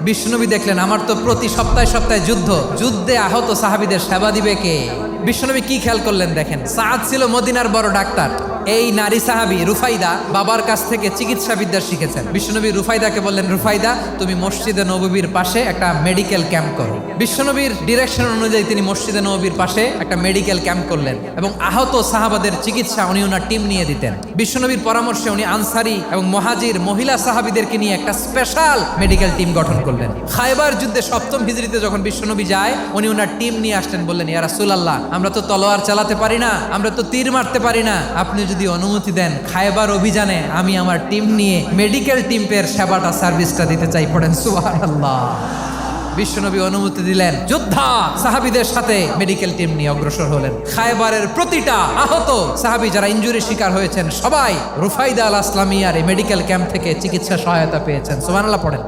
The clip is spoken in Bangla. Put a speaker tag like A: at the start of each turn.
A: বিশ্বনবী দেখলেন আমার তো প্রতি সপ্তাহে সপ্তাহে যুদ্ধে আহত সাহাবীদের সেবা দিবে কে? বিশ্বনবী কি খেয়াল করলেন দেখেন, সাআদ ছিল মদিনার বড় ডাক্তার। এই নারী সাহাবী রুফাইদা বাবার কাছ থেকে চিকিৎসা বিদ্যা শিখেছেন। বিশ্বনবী রুফাইদাকে বললেন, রুফাইদা তুমি মসজিদে নববীর পাশে একটা মেডিকেল ক্যাম্প করো। বিশ্বনবীর ডিরেকশন অনুযায়ী তিনি মসজিদে নববীর পাশে একটা মেডিকেল ক্যাম্প করলেন এবং আহত সাহাবাদের চিকিৎসা উনি ওনার টিম নিয়ে দিতেন। বিশ্বনবীর পরামর্শে উনি আনসারি এবং মুহাজির মহিলা সাহাবীদেরকে নিয়ে একটা স্পেশাল মেডিকেল টিম গঠন করলেন। খায়বার যুদ্ধে 7ম হিজরিতে যখন বিশ্বনবী যায়, উনি ওনার টিম নিয়ে আসলেন, বললেন, ইয়া রাসূলুল্লাহ আমরা তো তলোয়ার চালাতে পারি না, আমরা তো তীর মারতে পারি না, আপনি যদি অনুমতি দেন খায়বার অভিযানে আমি আমার টিম নিয়ে মেডিকেল টিমের সেবাটা সার্ভিসটা দিতে চাই। পড়েন সুবহানাল্লাহ। বিশ্বনবী অনুমতি দিলেন, যোদ্ধা সাহাবীদের সাথে মেডিকেল টিম নিয়ে অগ্রসর হলেন। খায়বারের প্রতিটা আহত সাহাবী যারা ইনজুরি শিকার হয়েছেন সবাই রুফাইদা আল আসলামিয়ার এই মেডিকেল ক্যাম্প থেকে চিকিৎসা সহায়তা পেয়েছেন। সুবহানাল্লাহ পড়েন।